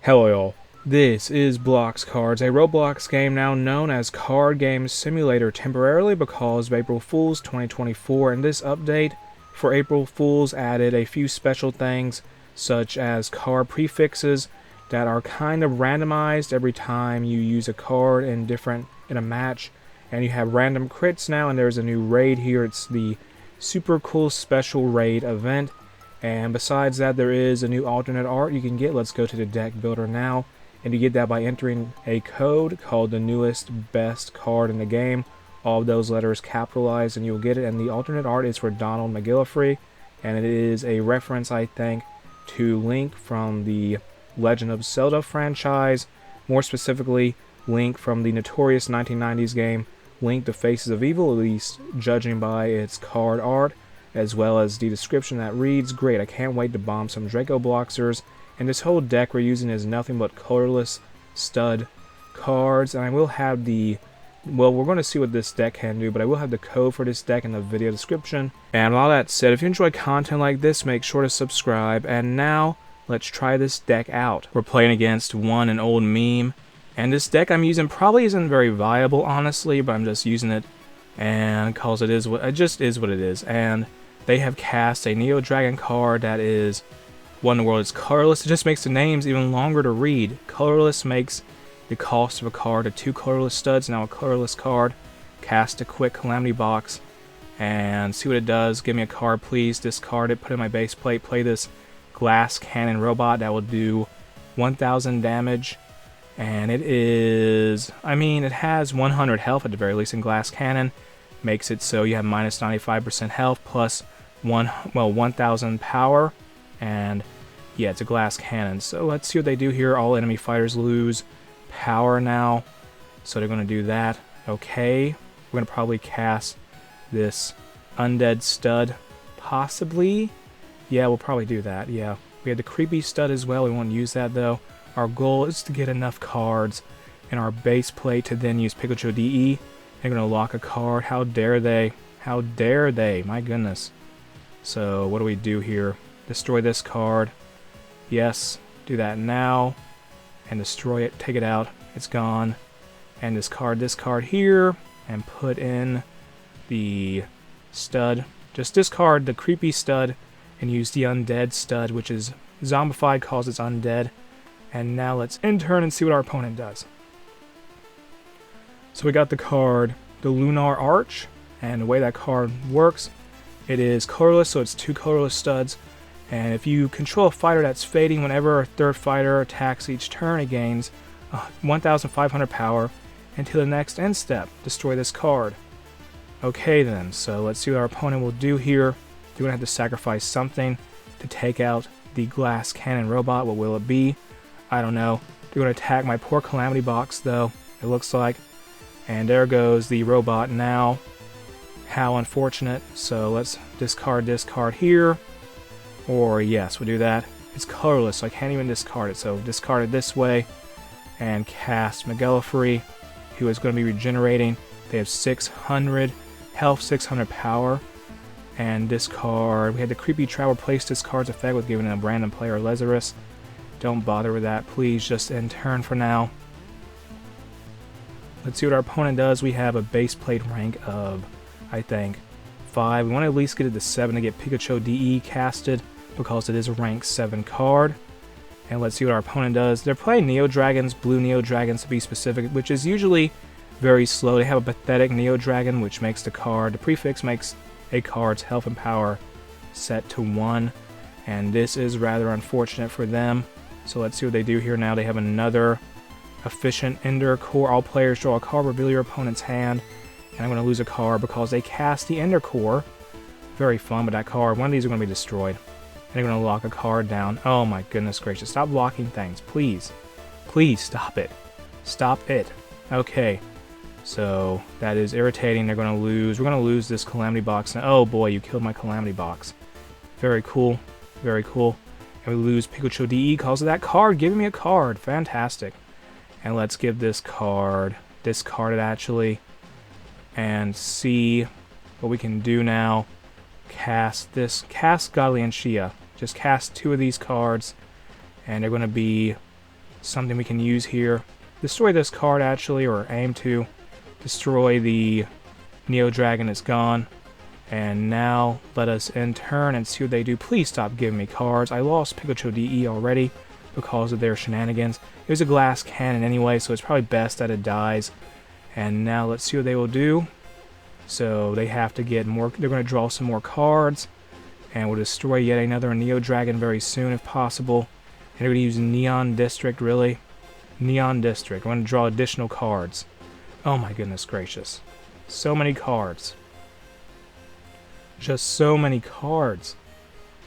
Hello y'all, this is Blox Cards, a Roblox game now known as Card Game Simulator temporarily because of April Fool's 2024, and this update for April Fool's added a few special things such as card prefixes that are kind of randomized every time you use a card in a match, and you have random crits now, and there's a new raid here. It's the super cool special raid event. And besides that, there is a new alternate art you can get. Let's go to the deck builder now, and you get that by entering a code called the newest best card in the game. All of those letters capitalized, and you'll get it. And the alternate art is for Donald McGillavry, and it is a reference, I think, to Link from the Legend of Zelda franchise. More specifically, Link from the notorious 1990s game Link: The Faces of Evil, at least judging by its card art, as well as the description that reads, "Great, I can't wait to bomb some Draco Bloxers." And this whole deck we're using is nothing but colorless stud cards, and I will have we're going to see what this deck can do, but I will have the code for this deck in the video description. And all that said, if you enjoy content like this, make sure to subscribe. And now, let's try this deck out. We're playing against an old meme, and this deck I'm using probably isn't very viable, honestly, but I'm just using it and because it just is what it is. And they have cast a Neo Dragon card that is what in the world? It's colorless. It just makes the names even longer to read. Colorless makes the cost of a card to 2 colorless studs. Now a colorless card. Cast a quick Calamity box and see what it does. Give me a card, please. Discard it. Put it in my base plate. Play this glass cannon robot that will do 1,000 damage. And it has 100 health at the very least in glass cannon. Makes it so you have minus 95% health plus 1,000 power. And yeah, it's a glass cannon. So let's see what they do here. All enemy fighters lose power now. So they're going to do that. Okay. We're going to probably cast this undead stud. Possibly. Yeah, we'll probably do that. Yeah. We had the creepy stud as well. We won't use that though. Our goal is to get enough cards in our base plate to then use Pikachu DE. They're going to lock a card. How dare they? How dare they? My goodness. So what do we do here? Destroy this card. Yes. Do that now. And destroy it. Take it out. It's gone. And discard this card here. And put in the stud. Just discard the creepy stud and use the undead stud, which is zombified, cause it's undead. And now let's turn and see what our opponent does. So we got the card, the Lunar Arch, and the way that card works, it is colorless, so it's 2 colorless studs. And if you control a fighter that's fading, whenever a third fighter attacks each turn, it gains 1,500 power until the next end step. Destroy this card. Okay then, so let's see what our opponent will do here. They're going to have to sacrifice something to take out the glass cannon robot. What will it be? I don't know. They're going to attack my poor Calamity box though, it looks like. And there goes the robot now. How unfortunate. So let's discard this card here. Or yes, we'll do that. It's colorless, so I can't even discard it. So discard it this way. And cast McGillavry, who is going to be regenerating. They have 600 health, 600 power. And discard. We had the creepy travel place this card's effect with giving a random player Drozerix. Don't bother with that, please. Just end turn for now. Let's see what our opponent does. We have a base plate rank of, I think, 5. We want to at least get it to 7 to get Pikachu DE casted because it is a rank 7 card. And let's see what our opponent does. They're playing Neo Dragons, blue Neo Dragons to be specific, which is usually very slow. They have a pathetic Neo Dragon, which makes the prefix makes a card's health and power set to 1. And this is rather unfortunate for them. So let's see what they do here now. They have another efficient Ender Core. All players draw a card, reveal your opponent's hand. And I'm going to lose a card because they cast the Ender Core. Very fun, but that card, one of these are going to be destroyed. And they're going to lock a card down. Oh my goodness gracious. Stop blocking things, please. Please stop it. Stop it. Okay. So that is irritating. They're going to lose. We're going to lose this Calamity box. Now, oh boy, you killed my Calamity box. Very cool. Very cool. And we lose Pikachu DE because of that card giving me a card. Fantastic. And let's give this card, discard it actually, and see what we can do now. Cast Godlysinha. Just cast 2 of these cards, and they're going to be something we can use here. Destroy this card actually, or aim to destroy the Neo Dragon. It's gone. And now let us in turn and see what they do. Please stop giving me cards. I lost Pikachu DE already because of their shenanigans. It was a glass cannon anyway, so it's probably best that it dies. And now let's see what they will do. So they have to get more. They're going to draw some more cards. And we'll destroy yet another Neo Dragon very soon if possible. And they're going to use Neon District, really. Neon District. We're going to draw additional cards. Oh my goodness gracious. So many cards. Just so many cards.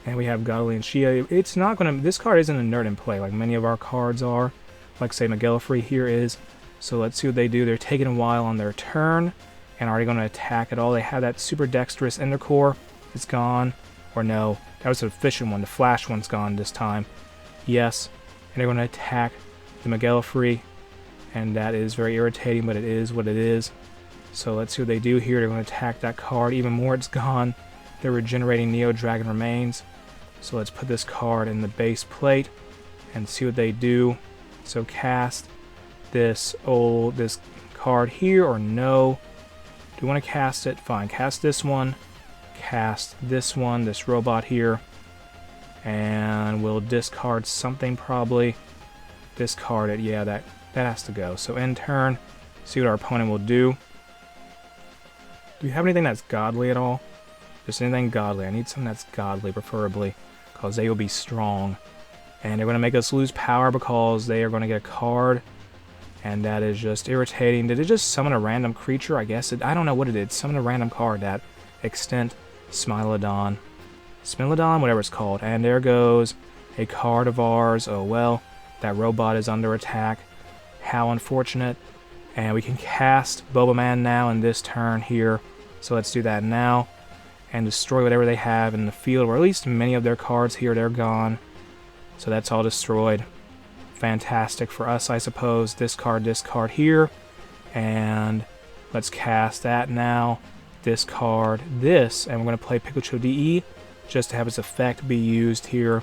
And we have Godlysinha. It's not going to... This card isn't a nerd in play like many of our cards are. Like, say, McGillavry here is. So let's see what they do. They're taking a while on their turn. And already going to attack at all. They have that super dexterous Ender Core. It's gone. Or no. That was the efficient one. The flash one's gone this time. Yes. And they're going to attack the McGillavry. And that is very irritating, but it is what it is. So let's see what they do here. They're going to attack that card even more. It's gone. They're regenerating Neo Dragon remains. So let's put this card in the base plate and see what they do. So cast this card here, or no. Do you want to cast it? Fine. Cast this one. Cast this one, this robot here. And we'll discard something probably. Discard it. Yeah, that has to go. So end turn. See what our opponent will do. Do we have anything that's godly at all? Just anything godly. I need something that's godly, preferably, because they will be strong. And they're going to make us lose power because they are going to get a card. And that is just irritating. Did it just summon a random creature? I guess I don't know what it did. Summon a random card. That Extent Smilodon. Smilodon, whatever it's called. And there goes a card of ours. Oh well. That robot is under attack. How unfortunate. And we can cast Bobaman now in this turn here. So let's do that now. And destroy whatever they have in the field. Or at least many of their cards here. They're gone. So that's all destroyed. Fantastic for us, I suppose. Discard here. And let's cast that now. Discard this. And we're going to play Pikachu DE just to have its effect be used here.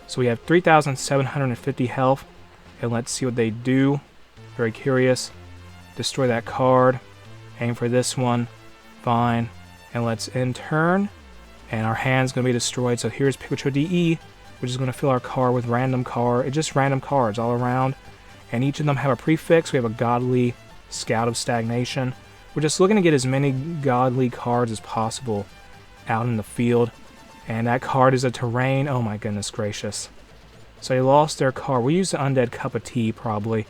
So we have 3,750 health. And let's see what they do. Very curious. Destroy that card. Aim for this one. Fine. And let's end turn. And our hand's going to be destroyed. So here's Pikachu DE, which is going to fill our card with just random cards all around. And each of them have a prefix. We have a Godly Scout of Stagnation. We're just looking to get as many godly cards as possible out in the field. And that card is a terrain. Oh my goodness gracious. So they lost their card. We'll use the Undead Cup of Tea probably.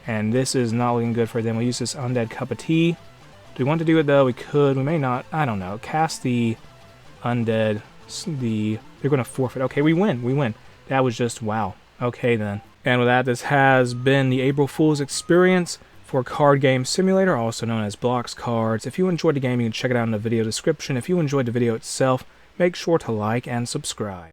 And this is not looking good for them. We'll use this Undead Cup of Tea. Do we want to do it though? We could. We may not. I don't know. Cast the Undead. They're going to forfeit. Okay, we win. We win. That was just wow. Okay then. And with that, this has been the April Fool's experience for Card Game Simulator, also known as Blox Cards. If you enjoyed the game, you can check it out in the video description. If you enjoyed the video itself, make sure to like and subscribe.